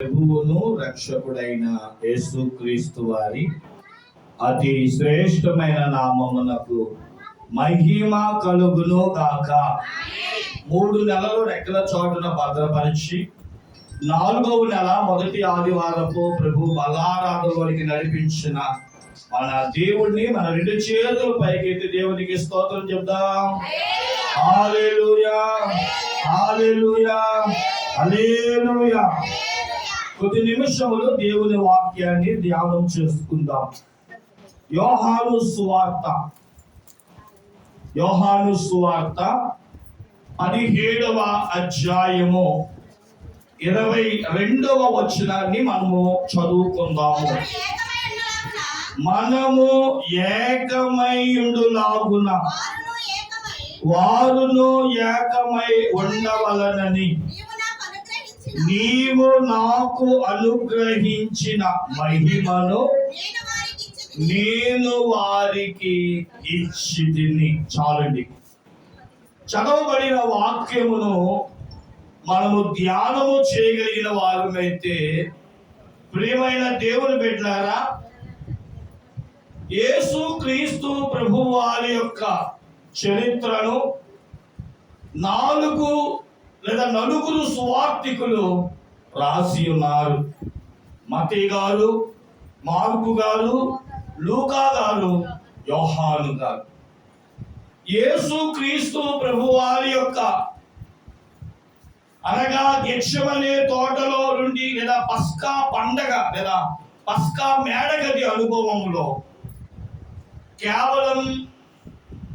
ప్రభువును రక్షకుడైన యేసుక్రీస్తు వారి అతి శ్రేష్టమైన నామమునకు మహిమ కలుగును గాక. 3 నెలలు రెక్కల చోటున భద్రపరిచి 4వ నెల మొదటి ఆదివారపు ప్రభు బలారాధనలోనికి నడిపించిన మన దేవుణ్ణి మన 2 చేతులు పైకెత్తి దేవునికి స్తోత్రం చెప్దాం. హల్లెలూయా, హల్లెలూయా, హల్లెలూయా. కొద్ది నిమిషములు దేవుని వాక్యాన్ని ధ్యానం చేసుకుందాం. యోహాను సువార్త 17వ అధ్యాయము 22వ వచనాన్ని మనము చదువుకుందాము. మనము ఏకమైయుండులాగున వారును ఏకమై ఉండవలనని నీవు నాకు అనుగ్రహించిన మహిమను నేను వారికి ఇచ్చితిని. చాలండి. చదవబడిన వాక్యమును మనము ధ్యానము చేయగలిగిన వారమైతే, ప్రియమైన దేవుని బిడ్డలారా, యేసు క్రీస్తు ప్రభు వారి యొక్క చరిత్రను 4 లేదా 4 సువార్తికులు రాసి ఉన్నారు. మత్తయి గారు, మార్కు గారు, లూకా గారు, యోహాను గారు. యేసు క్రీస్తు ప్రభు వారి యొక్క అనగా గెత్సెమనే తోటలో నుండి లేదా పస్కా పండగ లేదా పస్కా మేడగది అనుభవంలో కేవలం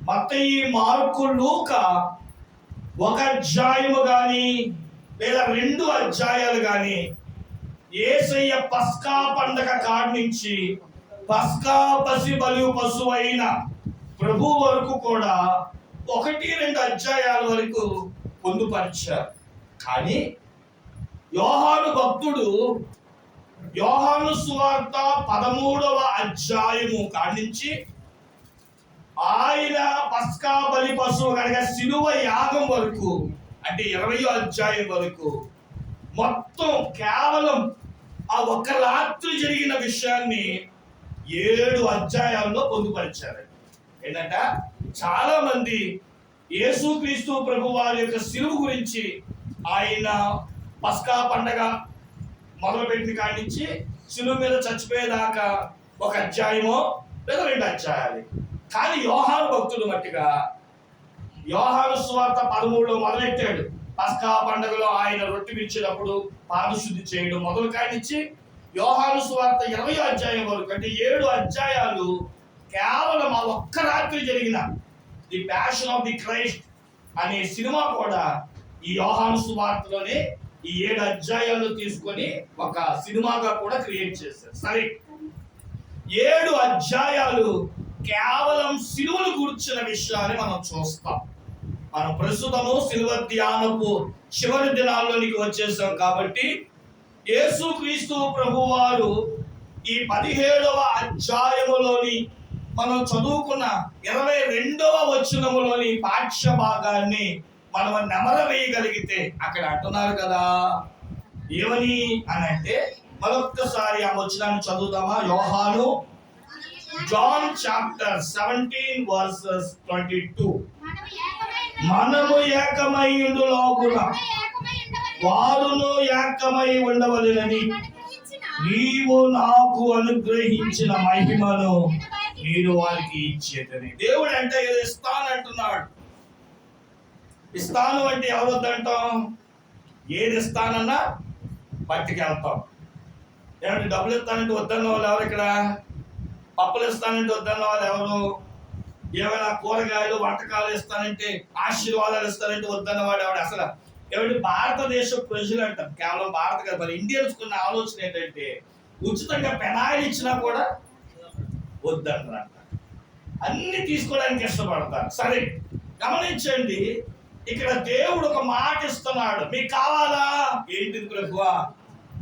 మత్తయి, మార్కు, లూకా 1 అధ్యాయము కానీ లేదా 2 అధ్యాయాలు కానీ యేసయ్య పస్కా పండగ కాడి నుంచి పస్కా పశువైన ప్రభు వరకు కూడా 1-2 అధ్యాయాల వరకు పొందుపరిచారు. కానీ యోహాను భక్తుడు యోహాను సువార్త 13వ అధ్యాయము కాడి నుంచి ఆయన పస్కా బలి పశువు కనుక శిలువ యాగం వరకు, అంటే 20వ అధ్యాయం వరకు మొత్తం కేవలం ఆ 1 రాత్రి జరిగిన విషయాన్ని 7 అధ్యాయాల్లో పొందుపరిచారు. ఏంటంటే చాలా మంది యేసుక్రీస్తు ప్రభు వారి యొక్క శిలువ గురించి, ఆయన పస్కా పండగ మొదలుపెట్టిన కాడి నుంచి శిలువ మీద చచ్చిపోయేదాకా 1 అధ్యాయమో లేదా 2 అధ్యాయాలు. కానీ యోహాను భక్తుడు మట్టిగా యోహాను సువార్త 13లో మొదలెట్టాడు. పస్కా పండుగలో ఆయన రొట్టె విరిచినప్పుడు పాదశుద్ధి చేయడం మొదలు కానిచ్చి యోహాను సువార్త 20వ అధ్యాయం వరకు, అంటే 7 అధ్యాయాలు కేవలం ఆ 1 రాత్రి జరిగిన the passion of the Christ అనే సినిమా కూడా ఈ యోహాను సువార్తలోనే ఈ 7 అధ్యాయాలు తీసుకొని ఒక సినిమాగా కూడా క్రియేట్ చేశారు. సరే, 7 అధ్యాయాలు కేవలం సిలువను గురించిన విషయాన్ని మనం చూస్తాం. మనం ప్రస్తుతము సిలువ ధ్యానపు చివరి దినాల్లోనికి వచ్చేసాం. కాబట్టి యేసుక్రీస్తు ప్రభువారు ఈ 17వ అధ్యాయములోని మనం చదువుకున్న 22వ వచనములోని పాఠ్య భాగాన్ని మనం నెమరవేయగలిగితే, అక్కడ అంటున్నారు కదా ఏమని అని అంటే, మరొక్కసారి ఆ వచనాన్ని చదువుతామా? యోహాను John chapter 17 verses 22. మనము ఏకమైయుండులాగున వారును ఏకమై ఉండవలెనని నీవు నాకు అనుగ్రహించిన మహిమను నేను వారికి ఇచ్చేదని. దేవుడు అంటే ఏదో ఇస్తానంటున్నాడు. ఇస్తాను అంటే ఎవరొద్దంటాం? ఏది ఇస్తానన్నా పట్టుకెళ్తాం. ఏమంటే డబ్బులు ఇస్తానంటే వద్దన్న వాళ్ళు ఎవరు? ఇక్కడ పప్పులు ఇస్తానంటే వద్దన్న వాళ్ళు ఎవరు? ఏమైనా కూరగాయలు వంటకాలు ఇస్తానంటే, ఆశీర్వాదాలు ఇస్తానంటే వద్దన్న వాడు ఎవడు? అసలు ఏమంటే భారతదేశ ప్రజలు అంటాం, కేవలం భారత కాదు, మరి ఇండియన్స్ కున్న ఆలోచన ఏంటంటే ఉచితంగా పెనాయిలు ఇచ్చినా కూడా వద్దన్నారు. అన్ని తీసుకోవడానికి ఇష్టపడతారు. సరే, గమనించండి, ఇక్కడ దేవుడు ఒక మాట ఇస్తున్నాడు. మీకు కావాలా? ఏంటిది ప్రభువా?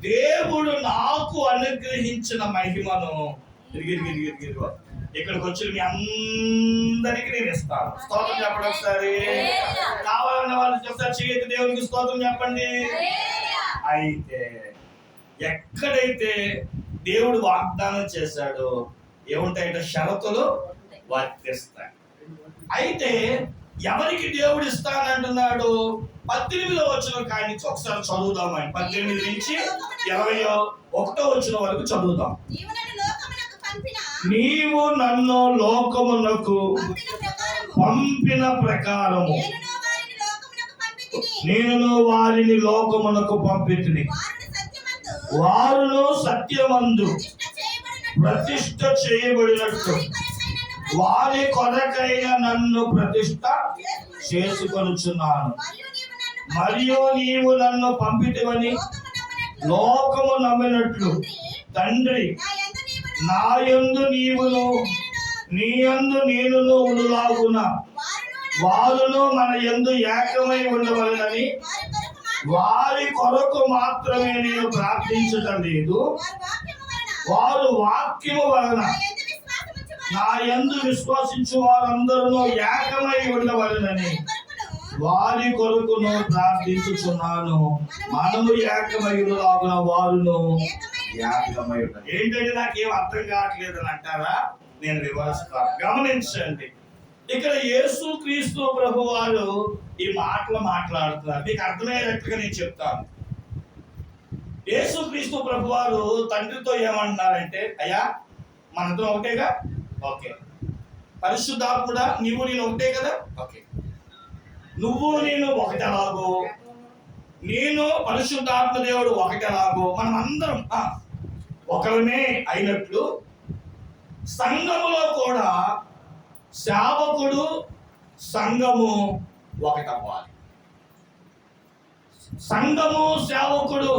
దేవుడు నాకు అనుగ్రహించిన మహిమను ఇక్కడికి వచ్చి మీ అందరికి నేను ఇస్తాను. స్తోత్రం చెప్పండి ఒకసారి. కావాలన్న వాళ్ళు చెప్తారు, చేయొద్దు దేవునికి స్తోత్రం చెప్పండి. అయితే ఎక్కడైతే దేవుడు వాగ్దానం చేశాడో ఏముంటాయంటే షరతులు వర్తిస్తాయి. అయితే ఎవరికి దేవుడు ఇస్తానంటున్నాడు? 18వ వచనం కానించి ఒకసారి చదువుదామని. 18 నుంచి 21వ వచనం వరకు చదువుదాం. నీవు నన్ను లోకమునకు పంపిన ప్రకారము నేను వారిని లోకమునకు పంపితిని. వారును సత్యమందు ప్రతిష్ఠ చేయబడినట్టు వారి కొరకైన నన్ను ప్రతిష్ఠ చేసుకొనుచున్నాను. మరియు నీవు నన్ను పంపితివని లోకము నమ్మినట్లు తండ్రి నా యందు నీవును నీ యందు నేనును ఉండులాగున వారును మన యందు ఏకమై ఉండవలెనని వారి కొరకు మాత్రమే నేను ప్రార్థించటం లేదు, వారు వాక్యము వలన నా యందు విశ్వసించు వారందరూ ఏకమై ఉండవలెనని వారి కొరకును ప్రార్థించుచున్నాను. మనము ఏకమై ఉండలాగున వారును ఏకమై ఉండాలి. ఏంటంటే నాకేం అర్థం కావట్లేదు అని అంటారా? నేను రివర్స్ కాదు. గమనించండి, ఇక్కడ యేసు క్రీస్తు ప్రభు వారు ఈ మాటలు మాట్లాడుతున్నారు. మీకు అర్థమయ్యేటట్టుగా నేను చెప్తాను. యేసు క్రీస్తు ప్రభు వారు తండ్రితో ఏమంటున్నారంటే, అయ్యా మనందరం ఒకటేగా, ఓకే. పరిశుద్ధాత్ముడా నీవు నేను ఒకటే కదా, ఓకే. నువ్వు నేను ఒకటెలాగో, నేను పరిశుద్ధాత్మ దేవుడు ఒకటెలాగో, మనం అందరం ఒకరినే అయినట్లు సంఘములో కూడా సేవకుడు సంఘము ఒకటవ్వాలి. సంఘము సేవకుడు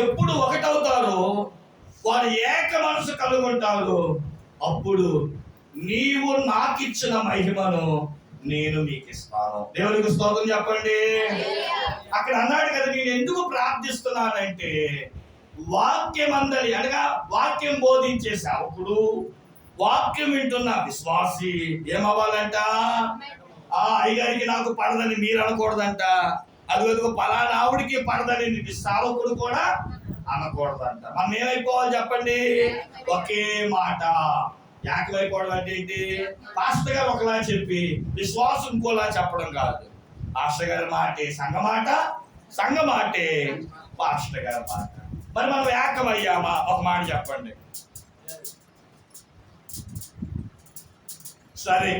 ఎప్పుడు ఒకటవుతారో వారు ఏక మనసు కలుగుంటారు. అప్పుడు నీవు నాకిచ్చిన మహిమను నేను మీకు ఇస్తాను. దేవునికి స్తోత్రం చెప్పండి. అక్కడ అన్నాడు కదా, నేను ఎందుకు ప్రార్థిస్తున్నానంటే వాక్యం అందరి అనగా వాక్యం బోధించే సేవకుడు, వాక్యం వింటున్న విశ్వాసి ఏమవ్వాలంట? అయ్యగారికి నాకు పడదని మీరు అనకూడదంట. అదిగో పలానా ఆవిడికి పడదని సేవకుడు కూడా అనకూడదంట. మనం ఏమైపోవాలి చెప్పండి? ఒకే మాట. ఏకమైపోవడం అంటే ఏంటి? పాస్టర్ గారు ఒకలా చెప్పి విశ్వాసం ఇంకోలా చెప్పడం కాదు. పాస్టర్ గారి మాటే సంఘ మాట, సంఘ మాటే పాస్టర్ గారి మాట. మరి మనం ఏకమయ్యామా? ఒక మాట చెప్పండి. సరే,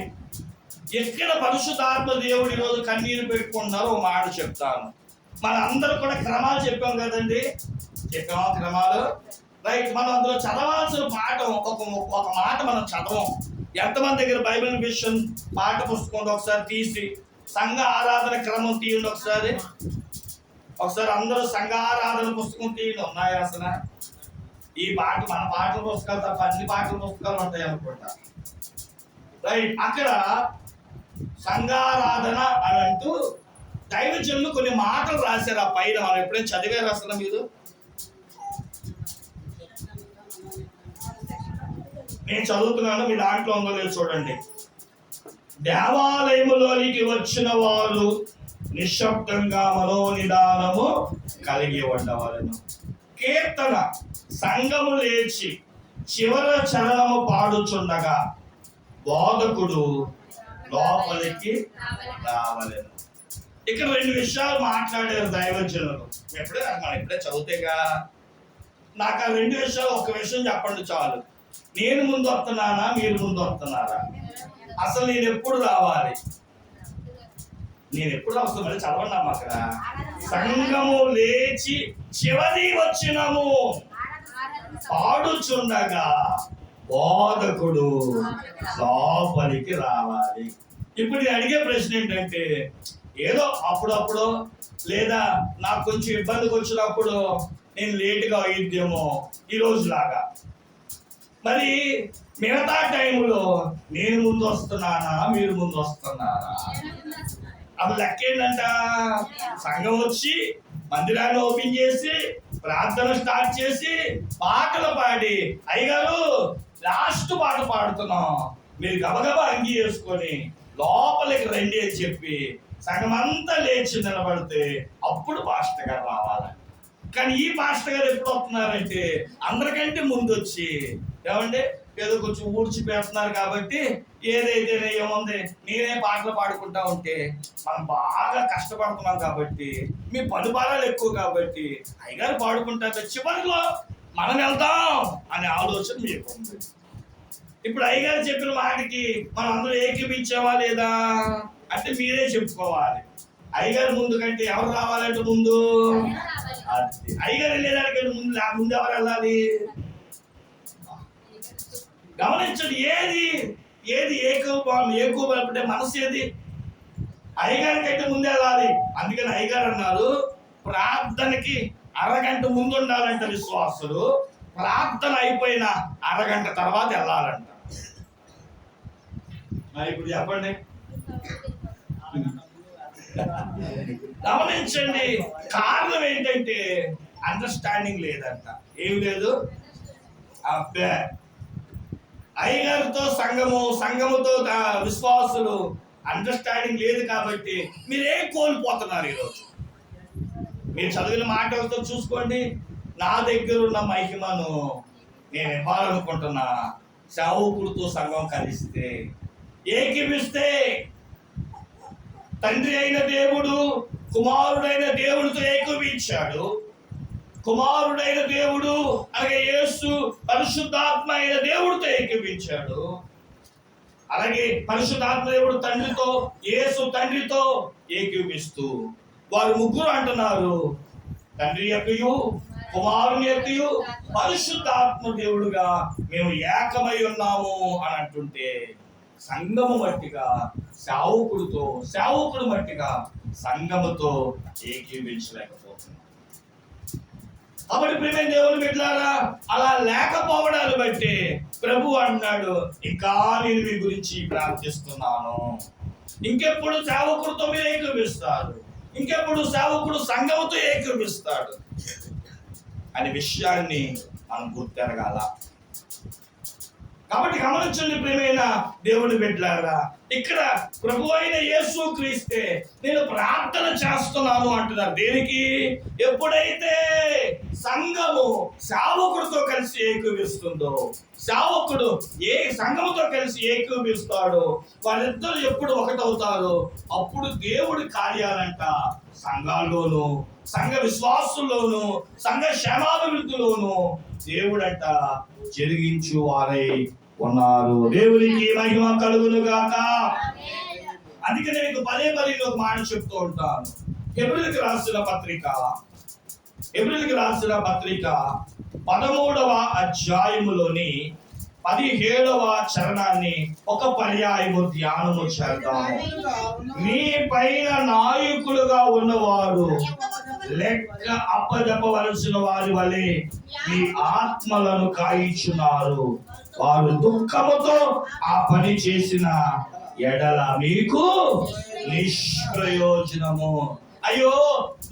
ఎక్కడ పరిశుద్ధాత్మ దేవుడి రోజు కన్నీరు పెట్టుకుంటున్నారో ఒక మాట చెప్తాను. మన అందరూ కూడా క్రమాలు చెప్పాం కదండి, చెప్పామా క్రమాలు? రైట్. మనం అందులో చదవాల్సిన పాఠం ఒక మాట మనం చదవం. ఎంతమంది దగ్గర బైబిల్ మిషన్ పాఠ పుస్తకం ఒకసారి తీసి సంఘ ఆరాధన క్రమం తీయండి. ఒకసారి అందరూ సంఘ ఆరాధన పుస్తకం తీయండి. ఉన్నాయా అసలు? ఈ పాట మన పాటల పుస్తకాలు తప్ప అన్ని పాటల పుస్తకాలు ఉంటాయి అనుకుంటా. రైట్. అక్కడ సంఘారాధన అని అంటూ దైవజనులు కొన్ని మాటలు రాశారు ఆ పైన. మనం ఎప్పుడైనా చదివారు అసలు మీరు? నేను చదువుతున్నాను, మీ దాంట్లో ఉందో లేదు చూడండి. దేవాలయములోనికి వచ్చిన వారు నిశ్శబ్దంగా మనోనిదానము కలిగి ఉండవలెను. కీర్తన సంఘము లేచి చివర చరణము పాడుచుండగా బోధకుడు లోపలికి రావలేను. ఇక్కడ 2 విషయాలు మాట్లాడారు దైవజనులు. మనం ఎప్పుడే చదివితేగా నాకు ఆ 2 విషయాలు ఒక విషయం చెప్పండి చాలు. నేను ముందు వస్తున్నానా, మీరు ముందు వస్తున్నారా? అసలు నేను ఎప్పుడు రావాలి? నేను ఎప్పుడు వస్తాను? మళ్ళీ చదవండి అమ్మ. అక్కడ సంఘము లేచి చివరి వచ్చినము పాడుచుండగా బోధకుడు లోపలికి రావాలి. ఇప్పుడు నేను అడిగే ప్రశ్న ఏంటంటే, ఏదో అప్పుడప్పుడు లేదా నాకు కొంచెం ఇబ్బందికి వచ్చినప్పుడు నేను లేటుగా అయిద్దేమో ఈ రోజులాగా. మరి మిగతా టైంలో నేను ముందు వస్తున్నానా, మీరు ముందు వస్తున్నారా? అప్పుడు లెక్క ఏంటంట, సంఘం వచ్చి మందిరాన్ని ఓపెన్ చేసి ప్రార్థన స్టార్ట్ చేసి పాటలు పాడి, అయ్యగారు లాస్ట్ పాట పాడుతున్నాం, మీరు గబగబా అంగీ వేసుకొని లోపలికి రండి అని చెప్పి సగమంతా లేచి నిలబడితే అప్పుడు పాస్టర్ గారు రావాలి. కానీ ఈ పాస్టర్ గారు ఎప్పుడు వస్తున్నారంటే అందరికంటే ముందు వచ్చి ఏమంటే ఏదో కొంచెం ఊడ్చి పెడుతున్నారు కాబట్టి ఏదైతే ఏముంది నేనే పాటలు పాడుకుంటా ఉంటే మనం బాగా కష్టపడుతున్నాం కాబట్టి మీ పనుభారాలు ఎక్కువ కాబట్టి అయ్యగారు పాడుకుంటారు చివరిలో మనం వెళ్తాం అనే ఆలోచన మీకు ఉంది. ఇప్పుడు అయ్యగారు చెప్పిన మాటకి మనం అందరూ ఏకీపించావా లేదా అంటే మీరే చెప్పుకోవాలి. అయ్యగారు ముందు కంటే ఎవరు రావాలంటే ముందు అయ్యగారు వెళ్ళేదానికంటే ముందు ఎవరు వెళ్ళాలి? గమనించండి, ఏది ఎక్కువ అంటే మనసు ఏది అయ్యగారి కంటే ముందు వెళ్ళాలి. అందుకని అయ్యగారు అన్నారు ప్రార్థనకి అరగంట ముందు ఉండాలంట విశ్వాసులు, ప్రార్థన అయిపోయిన అరగంట తర్వాత వెళ్ళాలంట. మరి ఇప్పుడు చెప్పండి. గమనించండి, కారణం ఏంటంటే అండర్స్టాండింగ్ లేదంట. ఏమి లేదు, అబ్బే అయ్యగారితో సంఘముతో విశ్వాసులు అండర్స్టాండింగ్ లేదు కాబట్టి మీరేం కోల్పోతున్నారు. ఈరోజు మీరు చదివిన మాటలతో చూసుకోండి. నా దగ్గర ఉన్న మహిమను నేను ఇవ్వాలనుకుంటున్నా. సేవకుడితో సంఘం కలిస్తే ఏకీపిస్తే తండ్రి అయిన దేవుడు కుమారుడైన దేవుడితో ఏకీపించాడు. కుమారుడైన దేవుడు అలాగే యేసు పరిశుద్ధాత్మ అయిన దేవుడితో ఏకీపించాడు. అలాగే పరిశుద్ధాత్మ దేవుడు తండ్రితో, యేసు తండ్రితో ఏకీపిస్తూ వారు ముగ్గురు అంటున్నారు తండ్రి యొక్కయు కుమారుని యొక్కయు పరిశుద్ధాత్మ దేవుడుగా మేము ఏకమై ఉన్నాము అని అంటుంటే సంఘము మట్టిగా సేవకుడు మట్టిగా సంఘముతో ఏకీవించలేకపోతున్నాం. కాబట్టి ప్రియమైన దేవుని బిడ్డలారా, అలా లేకపోవడాన్ని బట్టి ప్రభు అన్నాడు ఇంకా నేను మీ గురించి ప్రార్థిస్తున్నాను. ఇంకెప్పుడు సేవకుడితో మీరు ఏకీవిస్తారు, ఇంకెప్పుడు సేవకుడు సంఘముతో ఏకీవిస్తాడు అనే విషయాన్ని మనం గుర్తెరగాల. కాబట్టి గమనించండి ప్రియమైన దేవుని బిడ్డలారా, ఇక్కడ ప్రభు అయిన యేసు క్రీస్తే నేను ప్రార్థన చేస్తున్నాను అంటున్నారు. దేనికి? ఎప్పుడైతే సంఘము సేవకుడితో కలిసి ఏకీవిస్తుందో, సేవకుడు ఏ సంఘముతో కలిసి ఏకీవిస్తాడో, వారిద్దరు ఎప్పుడు ఒకటవుతారో అప్పుడు దేవుడి కార్యాలంట సంఘాల్లోనూ, సంఘ విశ్వాసుల్లోనూ, సంఘ క్షేమాభివృద్ధిలోనూ దేవుడంట జరిగించు వారై ఉన్నారు. దేవునికి మహిమ కలుగును గాక. అందుకనే మీకు పదే ఒక మాట చెప్తూ ఉంటాను. హెబ్రీయులకు రాసిన పత్రిక 13వ అధ్యాయములోని 17వ చరణాన్ని ఒక పర్యాయము ధ్యానము చేద్దాము. మీ పైన నాయకులుగా ఉన్నవారు లెక్క అప్పజెప్పవలసిన వారి వలె మీ ఆత్మలను కాయించున్నారు. వారు దుఃఖముతో ఆ పని చేసిన ఎడల మీకు నిష్ప్రయోజనము. అయ్యో,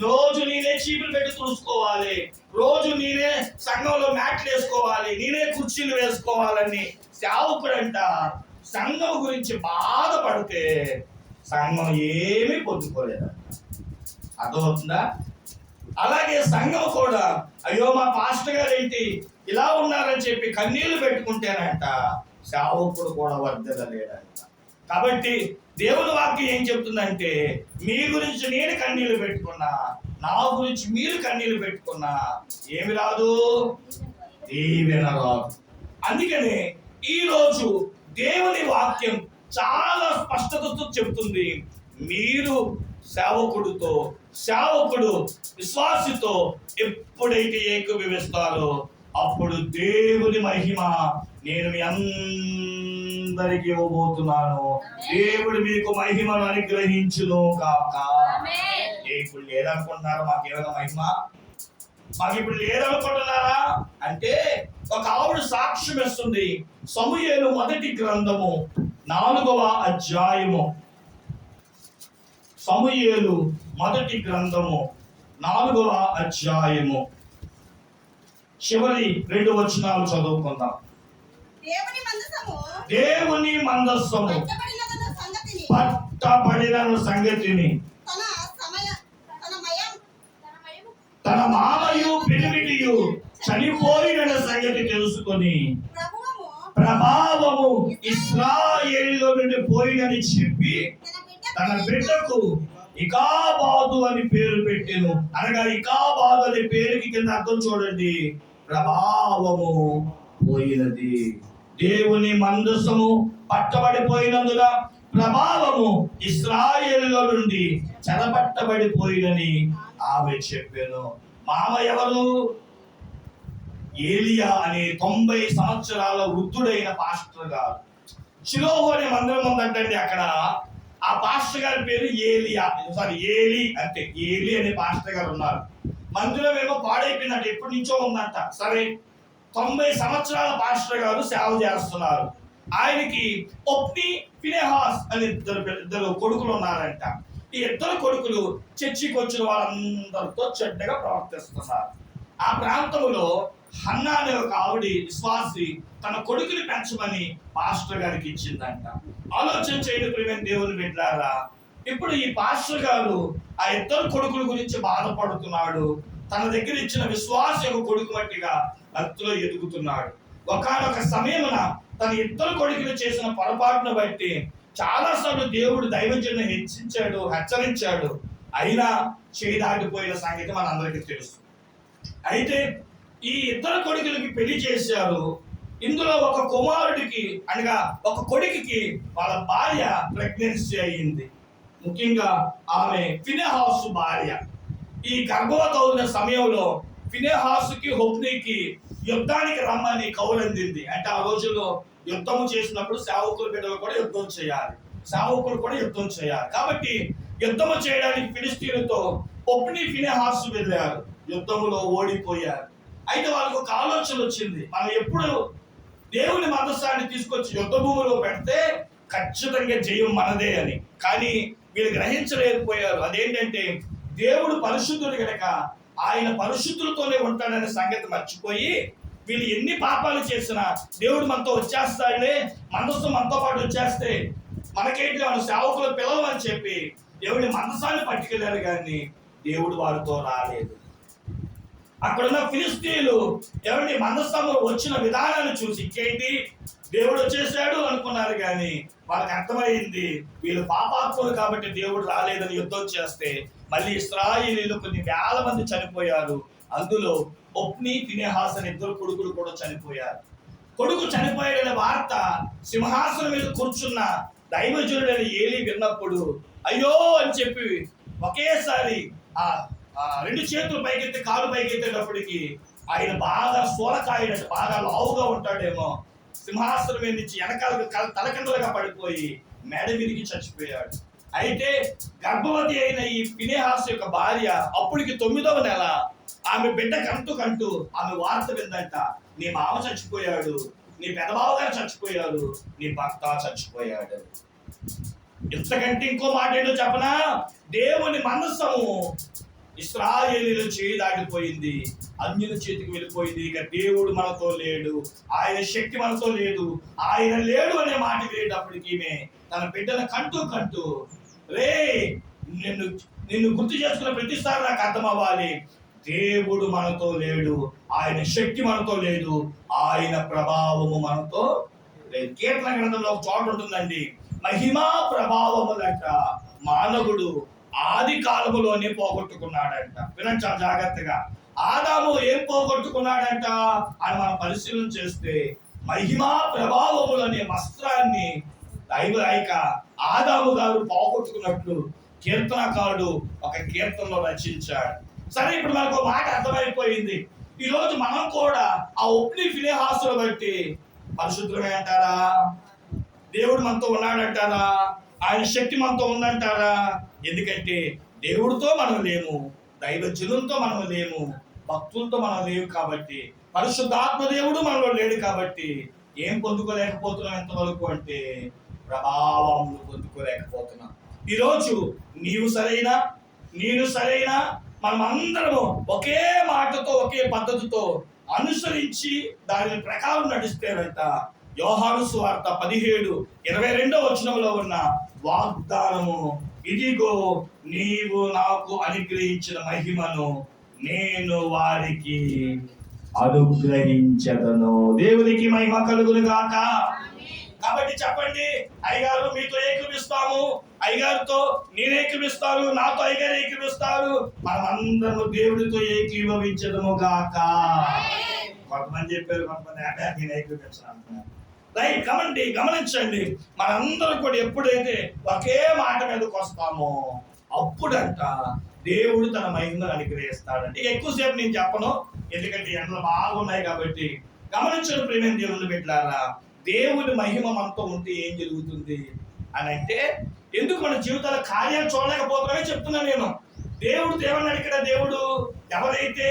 రోజు నేనే చీపులు పెట్టి తుడుచుకోవాలి, రోజు నేనే సంఘంలో మ్యాట్లు వేసుకోవాలి, నేనే కుర్చీలు వేసుకోవాలని సేవకుడంట సంఘం గురించి బాధపడితే సంఘం ఏమీ పొందుకోలేదంట. అర్థమవుతుందా? అలాగే సంఘం కూడా అయ్యో మా పాస్టర్ గారు ఏంటి ఇలా ఉన్నారని చెప్పి కన్నీళ్లు పెట్టుకుంటేనంట సేవకుడు కూడా వర్ధలేడంట. కాబట్టి దేవుని వాక్యం ఏం చెప్తుందంటే, మీ గురించి నేను కన్నీళ్లు పెట్టుకున్నా, నా గురించి మీరు కన్నీళ్లు పెట్టుకున్నా ఏమి రాదు, దీవెన రాదు. అందుకని ఈరోజు దేవుని వాక్యం చాలా స్పష్టతతో చెప్తుంది. మీరు సేవకుడు విశ్వాసితో ఎప్పుడైతే ఏకీభవిస్తారో అప్పుడు దేవుని మహిమ నేను మీ అందరికి ఇవ్వబోతున్నాను. దేవుడు మీకు మహిమను అనుగ్రహించును కాక. ఇప్పుడు లేదనుకుంటున్నారా? మాకేమైనా మహిమ మాకు ఇప్పుడు లేదనుకుంటున్నారా అంటే ఒక ఆవిడ సాక్ష్యం ఇస్తుంది. సమూయేలు మొదటి గ్రంథము 4వ అధ్యాయము, సమూయేలు మొదటి గ్రంథము 4వ అధ్యాయము చివరి 2 వచనాలు చదువుకుందాం. దేవుని మందస్సము పట్టబడిన సంగతిని తన మామయు చనిపోయిన సంగతి తెలుసుకొని ప్రభావము ఇశ్రాయేలులో నుండి పోయినని చెప్పి తన బిడ్డకు ఇకాబాదు అని పేరు పెట్టెను. అనగా ఇకాబాదు అనే పేరుకి కింద అర్థం చూడండి, ప్రభావము పోయినది. దేవుని మందసము పట్టబడిపోయినందున ప్రభావము ఇశ్రాయేలులో నుండి చెరపట్టబడిపోయినని ఆమె చెప్పాను. మామ ఎవరు? ఏలియా అనే 90 సంవత్సరాల వృద్ధుడైన పాస్టర్ గారు. షిలోహు అనే మందిరం ఉందంటండి. అక్కడ ఆ పాస్టర్ గారి పేరు ఏలియా, ఏలి అంటే ఏలి అనే పాస్టర్ గారు ఉన్నారు. మందిరం ఏమో పాడైపోయిందంట, ఎప్పటి నుంచో ఉందంట. సరే, 90 సంవత్సరాల పాస్టర్ గారు సేవ చేస్తున్నారు. ఆయనకి ఒప్ని, ఫినెహాస్ అనే ఇద్దరు కొడుకులు ఉన్నారంట. ఈ ఇద్దరు కొడుకులు చర్చికి వచ్చిన వాళ్ళందరితో చెడ్డగా ప్రవర్తిస్తున్నారు. ఆ ప్రాంతంలో హన్నా అనే ఒక ఆవిడ విశ్వాసి తన కొడుకుని పెంచమని పాస్టర్ గారికి ఇచ్చిందంట. ఆలోచన చేయండి ప్రియమైన దేవుని బిడ్డలారా. ఇప్పుడు ఈ పాస్టర్ గారు ఆ ఇద్దరు కొడుకుల గురించి బాధపడుతున్నాడు. తన దగ్గర ఇచ్చిన విశ్వాస యొక్క కొడుకు మట్టిగా భక్తిలో ఎదుగుతున్నాడు. ఒకానొక సమయమున తన ఇద్దరు కొడుకులు చేసిన పొరపాటును బట్టి చాలాసార్లు దేవుడు దైవజనుని హెచ్చరించాడు. అయినా చేయి దాటిపోయిన సంగతి మనందరికీ తెలుసు. అయితే ఈ ఇద్దరు కొడుకులకి పెళ్లి చేశారు. ఇందులో ఒక కుమారుడికి అనగా ఒక కొడుకుకి వాళ్ళ భార్య ప్రెగ్నెన్సీ అయ్యింది. ముఖ్యంగా ఆమె ఫినెహాసు భార్య. ఈ గర్భవతి అవుతున్న సమయంలో ఫినెహాసుకి హొప్నీకి యుద్ధానికి రమ్మని కౌలందింది. అంటే ఆ రోజుల్లో యుద్ధము చేసినప్పుడు సేవకుల బిడ్డలు కూడా యుద్ధం చేయాలి, సేవకులు కూడా యుద్ధం చేయాలి. కాబట్టి యుద్ధము చేయడానికి ఫిలిస్తీన్లతో హొప్నీ ఫినెహాసు వెళ్ళారు. యుద్ధములో ఓడిపోయారు. అయితే వాళ్ళకు ఒక ఆలోచన వచ్చింది, మనం ఎప్పుడు దేవుని మందసాన్ని తీసుకొచ్చి యుద్ధ భూమిలో పెడితే ఖచ్చితంగా జయం మనదే అని. కానీ వీళ్ళు గ్రహించలేకపోయారు. అదేంటంటే దేవుడు పరిశుద్ధుడు కనుక ఆయన పరిశుద్ధులతోనే ఉంటాడనే సంగతి మర్చిపోయి వీళ్ళు ఎన్ని పాపాలు చేసినా దేవుడు మనతో వచ్చేస్తాడులే, మనసు మనతో పాటు వచ్చేస్తే మనకేంటి, మన సేవకుల పిల్లలు అని చెప్పి దేవుడి మందసాన్ని పట్టుకెళ్ళారు. కానీ దేవుడు వారితో రాలేదు. అక్కడున్న ఫిలిస్తీన్లు ఎవరిని మందస్థంలో వచ్చిన విధానాన్ని చూసి ఇంకేంటి దేవుడు వచ్చేసాడు అనుకున్నారు. కానీ వాళ్ళకి అర్థమైంది వీళ్ళు పాపాత్ములు కాబట్టి దేవుడు రాలేదని యుద్ధం చేస్తే మళ్ళీ ఇశ్రాయేలీయులు కొన్ని వేల మంది చనిపోయారు. అందులో ఒప్ని, ఫినెహాస్ అనే ఇద్దరు కొడుకులు కూడా చనిపోయారు. కొడుకు చనిపోయాడనే వార్త సింహాసనం మీద కూర్చున్న దైవజనుడైన ఏలీ విన్నప్పుడు అయ్యో అని చెప్పి ఒకేసారి ఆ 2 చేతులు పైకెత్తి కాలు పైకెత్తేటప్పటికి ఆయన బాగా సోలకాయడంటే బాగా లావుగా ఉంటాడేమో, సింహాసనం మీద నుంచి వెనకాల తలకిందులుగా పడిపోయి మెడ విరిగి చచ్చిపోయాడు. అయితే గర్భవతి అయిన ఈ ఫినెహాస్ యొక్క భార్య అప్పటికి 9వ నెల ఆమె బిడ్డ కంటూ ఆమె వార్త విందంట, నీ మామ చచ్చిపోయాడు, నీ పెదబావ గారు చచ్చిపోయాడు, నీ భర్త చచ్చిపోయాడు. ఇంతకంటే ఇంకో మాట ఏంటో చెప్పనా, దేవుని మనస్సము ఇశ్రాయేలీయుల చేయి దాటిపోయింది, అన్యుల చేతికి వెళ్ళిపోయింది. ఇక దేవుడు మనతో లేడు, ఆయన శక్తి మనతో లేదు, ఆయన లేడు అనే మాట వినేటప్పటికి తన బిడ్డను కంటూ రే నిన్ను గుర్తు చేసుకున్న ప్రతిసారి నాకు అర్థం అవ్వాలి, దేవుడు మనతో లేడు, ఆయన శక్తి మనతో లేదు, ఆయన ప్రభావము మనతో లేదు. కీర్తన గ్రంథంలో ఒక చోట ఉంటుందండి, మహిమా ప్రభావములంట మానవుడు ఆది కాలములోనే పోగొట్టుకున్నాడంట. వినండి చాలా జాగ్రత్తగా. ఆదాము ఏం పోగొట్టుకున్నాడంట అని మనం పరిశీలన చేస్తే మహిమా ప్రభావములనే వస్త్రాన్ని దైవరాయిక ఆదాము గారు పోగొట్టుకున్నట్లు కీర్తనకారుడు ఒక కీర్తనలో రచించాడు. సరే, ఇప్పుడు మనకు ఒక మాట అర్థమైపోయింది. ఈరోజు మనం కూడా ఆ ఒప్ని ఫినెహాసును బట్టి పరిశుద్ధమే అంటారా? దేవుడు మనతో ఉన్నాడంటారా? ఆయన శక్తి మనతో ఉందంటారా? ఎందుకంటే దేవుడితో మనం లేము, దైవజనులతో మనం లేము, భక్తులతో మనం లేవు. కాబట్టి పరిశుద్ధాత్మ దేవుడు మనలో లేడు. కాబట్టి ఏం పొందుకోలేకపోతున్నాం ఎంతవరకు అంటే ప్రభావం పొందుకోలేకపోతున్నాం. ఈరోజు నీవు సరైన, నేను సరైన, మనం అందరము ఒకే మాటతో ఒకే పద్ధతితో అనుసరించి దాని ప్రకారం నడిస్తేనంట యోహాను సువార్త 17:22 వచనంలో ఉన్న వాగ్దానము, ఇదిగో నీవు నాకు అనుగ్రహించిన మహిమను నేను వారికి అనుగ్రహించదను. దేవునికి మహిమ కలుగును గాక. కాబట్టి చెప్పండి, అయ్యగారు మీతో ఏకీపిస్తాము, అయ్యగారితో నేను ఏకీపిస్తాను, నాతో అయ్యగారు ఏకీపిస్తారు, మనమందరము దేవుడితో ఏకీభవించదము గాక. కొంతమంది చెప్పారు, కొంతమంది నేను ఏకీభవించాను. రైట్, గమనించండి, మనందరం కూడా ఎప్పుడైతే ఒకే మాట మీదకి వస్తామో అప్పుడంట దేవుడు తన మహిమను అనుగ్రహిస్తాడంటే. ఎక్కువసేపు నేను చెప్పను, ఎందుకంటే ఎండలు బాగున్నాయి కాబట్టి. గమనించండి ప్రియమైన దేవుని బిడ్డలారా, దేవుని మహిమ మనతో ఉంటే ఏం జరుగుతుంది అని అంటే, ఎందుకు మన జీవితాల కార్యాలు చూడలేకపోతున్నామే చెప్తున్నా నేను. దేవుడు ఏమన్నాడు ఇక్కడ? దేవుడు ఎవరైతే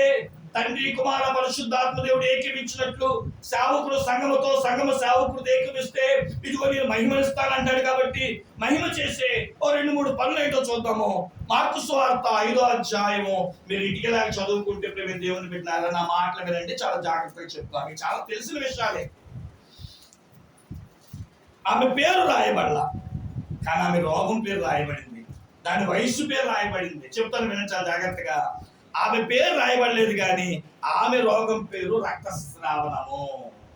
తండ్రి కుమార పరిశుద్ధాత్మ దేవుడు ఏకీవించినట్లు సేవకుడు సంఘముతో, సంఘము సేవకుడు ఏకీవిస్తే ఇదిగో నేను మహిమనిస్తానంటాడు. కాబట్టి మహిమ చేసే 2-3 పనులు ఏంటో చూద్దాము. మార్కు సువార్త 5వ అధ్యాయము మీరు ఇంటికిలాగా చదువుకుంటే ప్రేమ దేవుని బిడ్డలారా, నా మాటలు వినండి, చాలా జాగ్రత్తగా చెప్తాను. మీకు చాలా తెలిసిన విషయాలే. ఆమె పేరు రాయబడలా, కానీ ఆమె రోగం పేరు రాయబడింది, దాని వయస్సు పేరు రాయబడింది. చెప్తాను వినండి చాలా జాగ్రత్తగా. ఆమె పేరు రాయబడలేదు, కానీ ఆమె రోగం పేరు రక్తస్రావణము.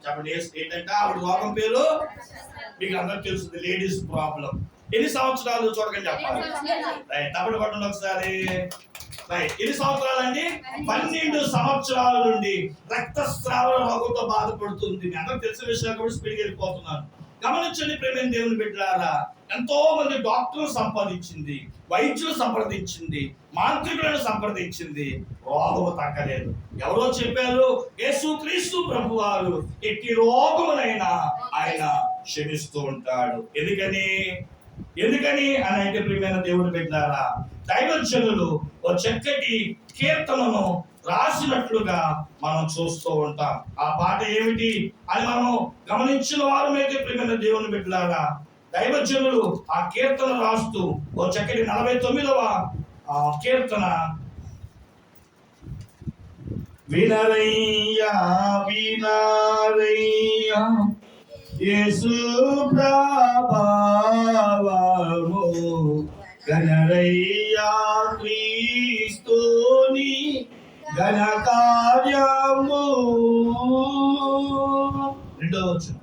చెప్పండి ఏంటంటే ఆవిడ రోగం పేరు మీకు అందరూ తెలుస్తుంది, లేడీస్ ప్రాబ్లం. ఎన్ని సంవత్సరాలు చూడకండి చెప్పాలి. రైట్, తప్పుడు కొట్టండి ఒకసారి. రైట్, ఎన్ని సంవత్సరాలు అండి? 12 సంవత్సరాల నుండి రక్తస్రావణ రోగంతో బాధపడుతుంది. మీ అందరూ తెలిసిన విషయాలు కూడా స్పీడ్గా వెళ్ళిపోతున్నాను. గమనించండి ప్రేమ దేవుని బిడ్డలారా, ఎంతో మంది డాక్టర్లు సంపాదించింది, వైద్యులు సంప్రదించింది, మాంత్రికులను సంప్రదించింది, రోగము తగ్గలేదు. ఎవరో చెప్పారు, యేసుక్రీస్తు ప్రభువారు ఎట్టి రోగమునైనా ఆయన క్షమిస్తూ ఉంటాడు. ఎందుకని అని అంటే ప్రియమైన దేవుని బిడ్డలారా, దైవజనులు ఓ చక్కటి కీర్తనను రాసినట్లుగా మనం చూస్తూ ఉంటాం. ఆ పాట ఏమిటి అని మనం గమనించిన వారమైతే ప్రియమైన దేవుని బిడ్డలారా, దైవజనులు ఆ కీర్తన రాస్తూ ఓ చక్కటి 49వ కీర్తన, వినరయ్యా వినరయ్యా యేసు ప్రభావము, గణరయ్యా క్రీస్తుని ఘన కార్యము. 2వ వచనం,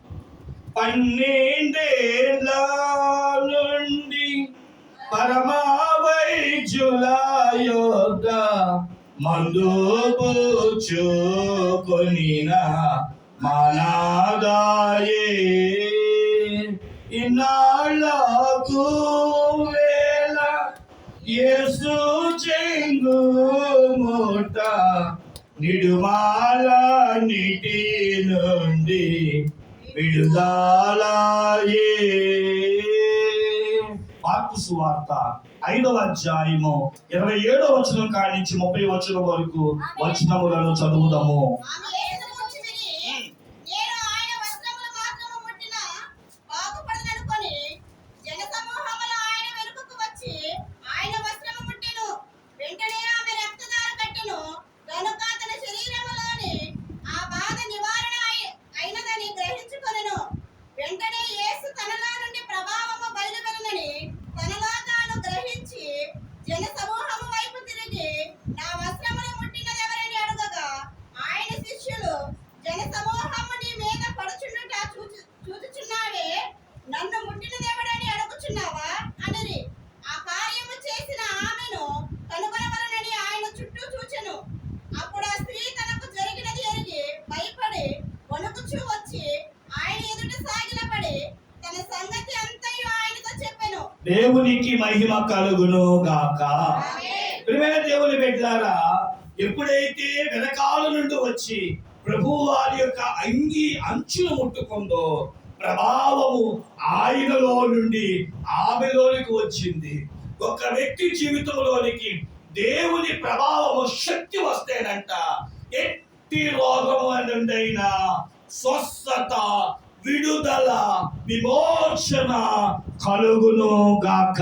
12 నుండి పరమ వైద్యుల యొద్ద మందు పుచ్చుకొనిన మనాదాయే, ఇన్నాళ్ళకు వేళ యేసు చెంగు మూట నిడుమాల నీటి నుండి విడుదలాయే. మార్కు సువార్త 5వ అధ్యాయము 27వ వచనం కాడి నుంచి 30వ వచనం వరకు వచనములను చదువుదాము. దేవునికి మహిమ కలుగును గాక. ప్రియమైన దేవుని బిడ్డలారా, ఎప్పుడైతే వెనకాల నుండి వచ్చి ప్రభువు వారి యొక్క అంగి అంచును ముట్టుకుందో ప్రభావము ఆయనలో నుండి ఆమెలోనికి వచ్చింది. ఒక వ్యక్తి జీవితంలోనికి దేవుని ప్రభావము శక్తి వస్తేనంట ఎట్టి రోగము నుండైనా స్వస్థత, విడుదల, విమోచన కలుగును గాక.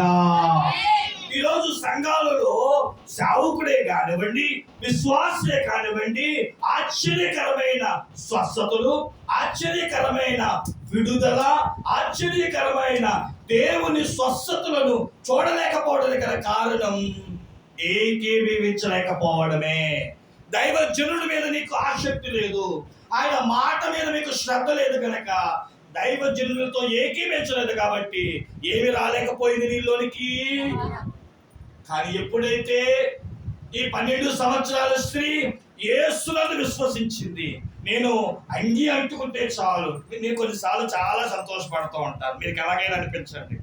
ఈరోజు సంఘాలలో సేవకుడే కానివ్వండి, విశ్వాసే కానివ్వండి, ఆశ్చర్యకరమైన స్వస్థతలు, ఆశ్చర్యకరమైన విడుదల, ఆశ్చర్యకరమైన దేవుని స్వస్థతలను చూడలేకపోవడానికి గల కారణం ఏకీభవించలేకపోవడమే. దైవజనుడి మీద నీకు ఆసక్తి లేదు, ఆయన మాట మీద మీకు శ్రద్ధ లేదు కనుక దైవజనులతో ఏకీవించలేదు కాబట్టి ఏమి రాలేకపోయింది నీలోనికి. కానీ ఎప్పుడైతే ఈ 12 సంవత్సరాల స్త్రీ యేసులను విశ్వసించింది, నేను అంగి అంటుకుంటే చాలు. నేను కొన్నిసార్లు చాలా సంతోషపడుతూ ఉంటాను, మీకు ఎలాగైనా అనిపించండి.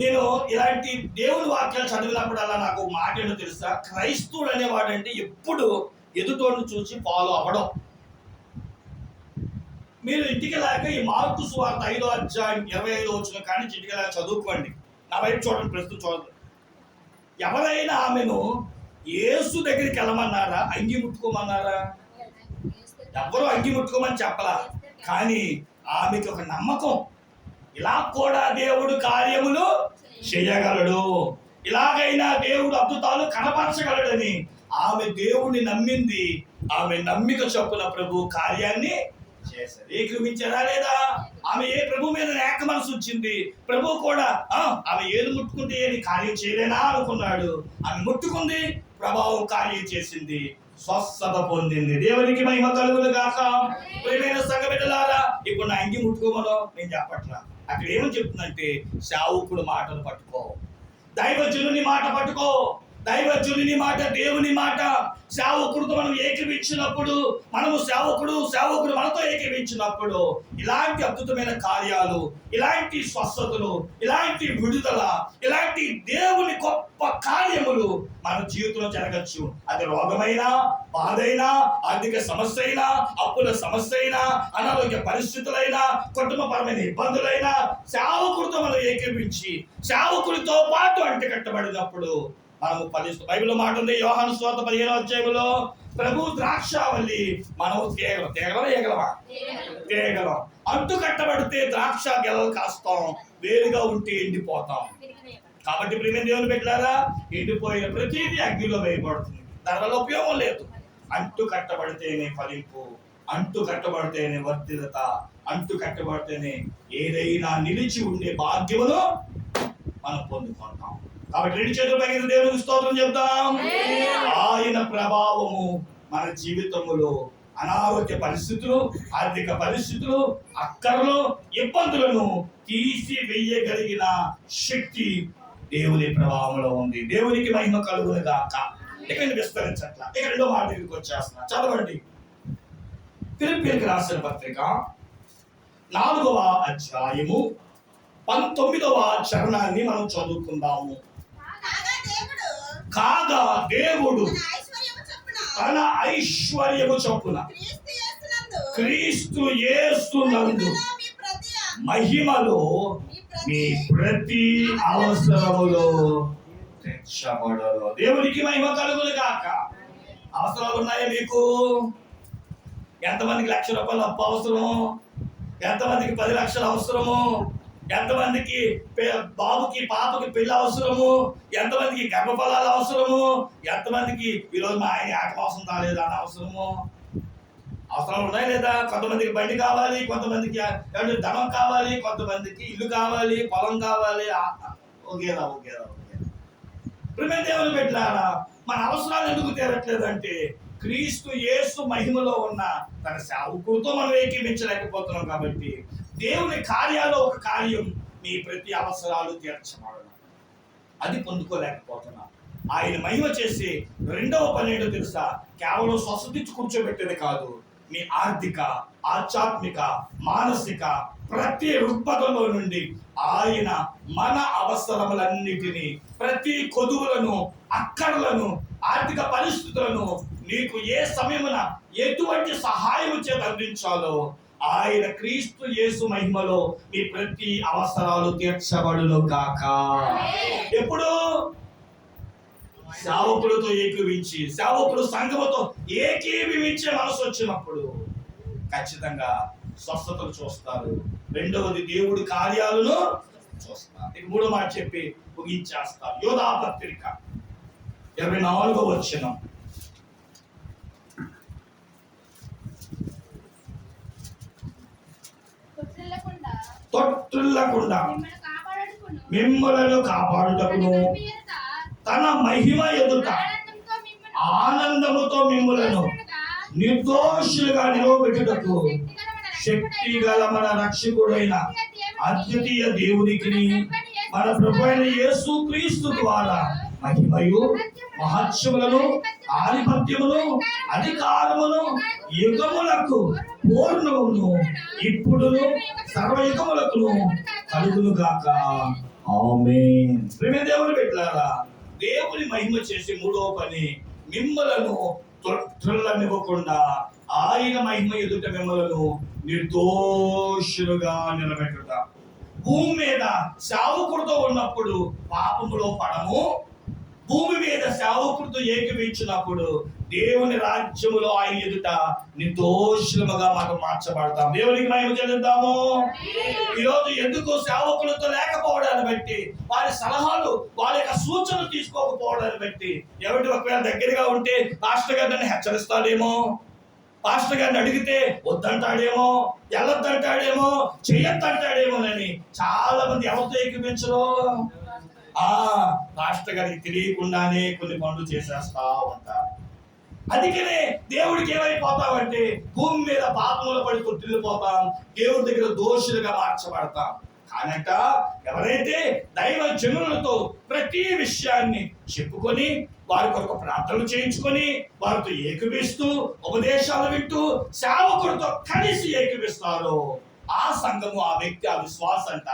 నేను ఇలాంటి దేవుని వాక్యాలు చదివినప్పుడల్లా నాకు ఒక మాట ఏంటో తెలుసా, క్రైస్తవుడు అనేవాడంటే ఎప్పుడు ఎదుటోడిని చూసి ఫాలో అవ్వడం. మీరు ఇంటికి లేక ఈ మార్కు సువార్త 5వ అధ్యాయం 25వ వచనం కానీ ఇంటికి లేక చదువుకోండి. నా వైపు చూడండి, ప్రస్తుతం చూడండి. ఎవరైనా ఆమెను యేసు దగ్గరికి వెళ్ళమన్నారా, అంగి ముట్టుకోమన్నారా? ఎవరు అంగి ముట్టుకోమని చెప్పలా. కానీ ఆమెకి ఒక నమ్మకం, ఇలా కూడా దేవుడు కార్యములు చేయగలడు, ఇలాగైనా దేవుడు అద్భుతాలు కనపరచగలడని ఆమె దేవుడిని నమ్మింది. ఆమె నమ్మిక చొప్పున ప్రభు కార్యాన్ని చేశారు. ఏకీవించారా లేదా? ఆమె ఏ ప్రభు మీద ఏక మనసు వచ్చింది. ప్రభు కూడా ఆమె ఏది ముట్టుకుంటే ఏది కార్యం చేయలేనా అనుకున్నాడు. ఆమె ముట్టుకుంది, ప్రభావం కార్యం చేసింది, స్వస్థత పొందింది. దేవునికి మహిమ కలుగును గాక. ప్రియమైన సంఘ బిడ్డలారా, ఇప్పుడు నా అంగి ముట్టుకోమనో నేను చెప్పట్లా. అక్కడ ఏమని చెప్తుందంటే, సేవకుడు మాటలు పట్టుకో, దైవజనుని మాట పట్టుకో. దైవజనుని మాట, దేవుని మాట. సేవకుడితో మనం ఏకీవించినప్పుడు, మనము సేవకుడు మనతో ఏకీవించినప్పుడు ఇలాంటి అద్భుతమైన కార్యాలు, ఇలాంటి స్వస్థతలు, ఇలాంటి విడుదల, ఇలాంటి దేవుని గొప్ప కార్యములు మన జీవితంలో జరగచ్చు. అది రోగమైనా, బాధైనా, ఆర్థిక సమస్య అయినా, అప్పుల సమస్య అయినా, అనారోగ్య పరిస్థితులైనా, కుటుంబపరమైన ఇబ్బందులైనా, సేవకుడితో మనం ఏకీవించి సేవకుడితో పాటు అంటకట్టబడినప్పుడు మనము ఫలిస్తాం. బైబిల్లో మాట ఉంది, యోహాను సువార్త 15వ అధ్యాయంలో, ప్రభు ద్రాక్షావల్లి, మనము తీగలం. అంటు కట్టబడితే ద్రాక్ష గెలలు కాస్తాం, వేరుగా ఉంటే ఎండిపోతాం. కాబట్టి ప్రియమైన దేవుని బిడ్డలారా, ఎండిపోయిన ప్రతిదీ అగ్నిలో వేయబడుతుంది, దానివల్ల ఉపయోగం లేదు. అంటు కట్టబడితేనే ఫలింపు, అంటు కట్టబడితేనే వర్ధిల్లత, అంటు కట్టబడితేనే ఏదైనా నిలిచి ఉండే భాగ్యమును మనం పొందుకుంటాం. కాబట్టి 2 చేతుల పైకి దేవునికి స్తోత్రం చెప్తాం. ఆయన ప్రభావము మన జీవితములో అనారోగ్య పరిస్థితులు, ఆర్థిక పరిస్థితులు, అక్కర్లు, ఇబ్బందులను తీసి వేయగలిగిన శక్తి దేవుని ప్రభావంలో ఉంది. దేవునికి మహిమ కలుగును గాక. ఇక విస్తరించట్లా. ఇక 2వ మాట దగ్గరికి వచ్చేస్తున్నా, చదవండి. ఫిలిప్పీయులకు రాసిన పత్రిక 4వ అధ్యాయము 19వ చరణాన్ని మనం చదువుకుందాము. కాగా దేవుడు తన ఐశ్వర్యము చొప్పున క్రీస్తు యేసునందు మహిమలో మీ ప్రతి అవసరములో తెచ్చబడరు. దేవునికి మహిమ కలుగును గాక. అవసరాలు ఉన్నాయా మీకు? ఎంతమందికి ₹1,00,000 అప్పు అవసరము? ఎంతమందికి 10 లక్షలు అవసరము? ఎంతమందికి బాబుకి పాపకి పెళ్లి అవసరము? ఎంతమందికి గర్భఫలాలు అవసరము? ఎంతమందికి ఈరోజు మా ఆయన ఆట అవసరం కాలేదు అని అవసరము? అవసరాలు ఉన్నాయి లేదా? కొంతమందికి బండి కావాలి, కొంతమందికి ధనం కావాలి, కొంతమందికి ఇల్లు కావాలి, పొలం కావాలి. ఒకేలా ప్రియమైన దేవుని బిడ్డలారా, మన అవసరాలు ఎందుకు తీరట్లేదంటే క్రీస్తు యేసు మహిమలో ఉన్న తన సేవకుడితో మనం ఏకీవించలేకపోతున్నాం. కాబట్టి దేవుని కార్యాలు ఒక కార్యం, నీ ప్రతి అవసరాలు తీర్చబడడం, అది పొందుకోలేకపోతున్నాం. ఆయన మహిమ చేసి 2వ పని ఏంటో తెలుసా? కేవలం స్వస్థించి కూర్చోబెట్టేది కాదు, నీ ఆర్థిక, ఆధ్యాత్మిక, మానసిక ప్రతి రుగ్మతలో నుండి ఆయన మన అవసరములన్నిటినీ, ప్రతి కొదువులను, అక్కర్లను, ఆర్థిక పరిస్థితులను నీకు ఏ సమయమున ఎటువంటి సహాయం చేత అందించాలో ఆయన క్రీస్తు యేసు మహిమలో నీ ప్రతి అవసరాలు తీర్చబడును గాక. ఎప్పుడు? సేవకులతో ఏకీవించి, సేవకుడు సంఘముతో ఏకీవించే మనసు వచ్చినప్పుడు ఖచ్చితంగా స్వస్థతలు చూస్తారు. 2వది దేవుడి కార్యాలను చూస్తారు. ఇక 3వ మాట చెప్పి ముగించేస్తారు. యోధా పత్రిక 24వ వచనం. తొట్టిల్లకుండా మిమ్మలను కాపాడుటకును తన మహిమ ఎదుట ఆనందముతో మిమ్ములను నిర్దోషులుగా నిలవబెట్టుటకు శక్తి గల మన రక్షకుడైన అద్వితీయ దేవునికి మన ప్రభు అయిన యేసు క్రీస్తు ద్వారా మహిమయు మహత్యములను ఆధిపత్యమును అధికారమును యుగములకు పూర్ణమును ఇప్పుడును సర్వయుగములకును కలుగును గాక. ఆమేన్. ప్రియమైన దేవుని బిడ్డలారా, దేవుని మహిమ చేసే మూడవ పని మిమ్మలను త్రుల్లనివ్వకుండా ఆయన మహిమ ఎదుట మిమ్మలను నిర్దోషులుగా నిలబెట్టుట. భూమి మీద సేవకుడితో ఉన్నప్పుడు పాపములో పడము, భూమి మీద సేవకుడితో ఏకీవించినప్పుడు దేవుని రాజ్యములో ఆయన ఎదుట నిర్దోషులుగా మనం మార్చబడతాం. దేవునికి మహిమ చెల్లిద్దాము. ఈరోజు ఎందుకు సేవకులతో లేకపోవడాన్ని బట్టి, వారి సలహాలు వారి యొక్క సూచనలు తీసుకోకపోవడాన్ని బట్టి, ఎవరి ఒకవేళ దగ్గరగా ఉంటే పాస్టర్ గారు నన్ను హెచ్చరిస్తాడేమో, పాస్టర్ గారిని అడిగితే వద్దంటాడేమో, వెళ్ళొద్దంటాడేమో, చెయ్యొద్దంటాడేమోనని చాలా మంది ఎవరితో ఏకీపించరు. పాస్టర్ గారికి తెలియకుండానే కొన్ని పనులు చేసేస్తా ఉంటారు. అందుకనే దేవుడికి ఏమైపోతామంటే భూమి మీద పాపముల పడి కొట్టిల్లిపోతాం, దేవుడి దగ్గర దోషులుగా మార్చబడతాం. కానట ఎవరైతే దైవ జనులతో ప్రతి విషయాన్ని చెప్పుకొని వారి కొరకు ప్రార్థనలు చేయించుకొని వారితో ఏకీపిస్తూ ఉపదేశాలు వింటూ సేవకుడితో కలిసి ఏకీపిస్తారో ఆ సంఘము, ఆ వ్యక్తి, ఆ విశ్వాసం అంట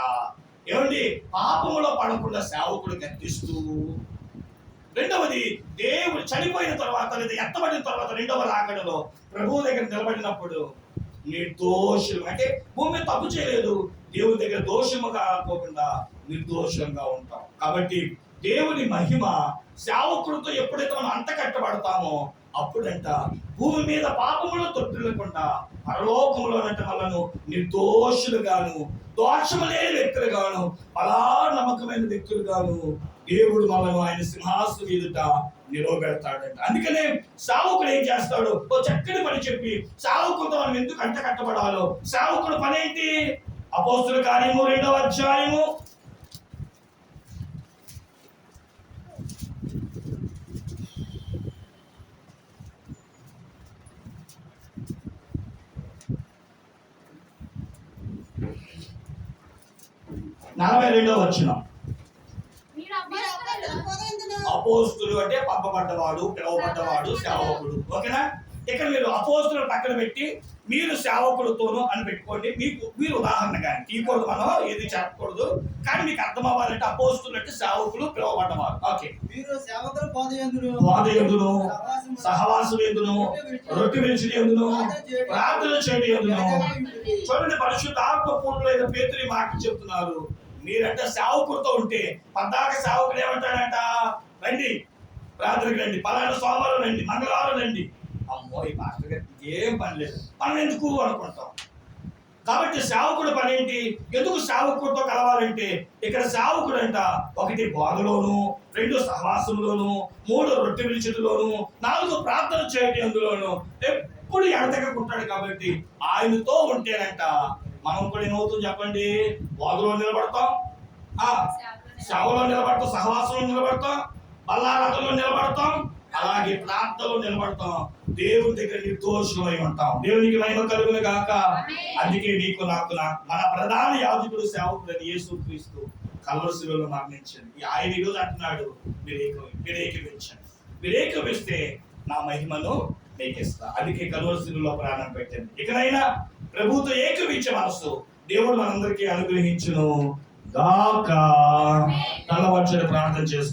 ఏమండి పాపములో పడకుండా సేవకుడు గర్తిస్తూ. రెండవది, దేవుడు చనిపోయిన తర్వాత లేదా ఎత్తబడిన తర్వాత రెండవ రాకడలో ప్రభువు దగ్గర నిలబడినప్పుడు నిర్దోషులు, అంటే భూమి తప్పు చేయలేదు, దేవుని దగ్గర దోషముగా పోకుండా నిర్దోషంగా ఉంటాం. కాబట్టి దేవుని మహిమ సేవకుడితో ఎప్పుడైతే మనం అంతకట్టబడతామో అప్పుడంట భూమి మీద పాపములో తొట్టిల్లకుండా పరలోకములో మనను నిర్దోషులుగాను, దోషము లేని వ్యక్తులుగాను, అలా నమ్మకమైన వ్యక్తులుగాను దేవుడు మనను ఆయన సింహాసనం ఎదుట నిలవబెడతాడంట. అందుకనే సేవకుడు ఏం చేస్తాడు, ఓ చక్కని పని చెప్పి సేవకుడితో మనం ఎందుకు అంటకట్టబడాలో, సేవకుడు పని ఏంటి? అపోస్తుల కార్యము 2వ అధ్యాయము 42వ వచనం. అపోస్తులు అంటే పంపబడ్డవాడు, పిలువబడ్డవాడు, సేవకుడు. ఓకేనా? ఇక్కడ మీరు అపోస్తులు పక్కన పెట్టి మీరు సేవకులతోనూ అని పెట్టుకోండి. మీరు ఉదాహరణ కానీ తీయకూడదు, మనం ఏది చెప్పకూడదు, కానీ మీకు అర్థం అవ్వాలంటే అపోస్తులు అంటే సేవకులు, పిలువబడ్డవారు. ఓకే. బోధయందును, సహవాసం ఎందును, రొట్టె విరిచి ఎందును, ప్రార్థన చేయడం ఎందును. చూడండి, పరిశుద్ధ ఆత్మ పూర్ణులైన పేతురు మాట చెప్తున్నారు. మీరంటే సేవకుడితో ఉంటే పద్దాక సేవకుడు ఏమంటాడంట, రండి రాత్రికి రండి, పలానా సోమవారం రండి, మంగళవారం రండి. అమ్మో, ఈ మాస్టర్ గారికి ఏం పని లేదు, మనం ఎందుకు అనుకుంటాం. కాబట్టి సేవకుడు పని ఏంటి? ఎందుకు సేవకుడితో కలవాలంటే ఇక్కడ సేవకుడు అంట 1 బోధలోను, 2 సహవాసంలోను, 3 రొట్టె విరిచిలోను, 4 ప్రార్థన చేయడం అందులోను ఎప్పుడు ఎడతెగకుంటాడు. కాబట్టి ఆయనతో ఉంటేనంట మనం కూడా ఏమవుతుంది చెప్పండి, బోధలో నిలబడతాం, సేవలో నిలబడతాం, సహవాసంలో నిలబడతాం, బల్లారాటంలో నిలబడతాం, అలాగే ప్రార్థనలో నిలబడతాం, దేవుని దగ్గర నిర్దోషమై ఉంటాం. దేవునికి మహిమ కలుగును గాక. అందుకే నీకు నాకు మన ప్రధాన యాజకుడు సేవకుడు యేసుక్రీస్తు కల్వరి శిలువలో మరణించండి. ఆయన ఈరోజు అంటున్నాడు, మీరు ఏకీవించండి, మీరు ఏకీవిస్తే నా మహిమను నీకిస్తా. అందుకే కల్వరి శిలువలో ప్రాణం పెట్టండి. ఇకనైనా ప్రభుతో ఏకీవించే మనసు దేవుడు మనందరికీ అనుగ్రహించును గాక. తల వంచని ప్రార్థన చేస్తూ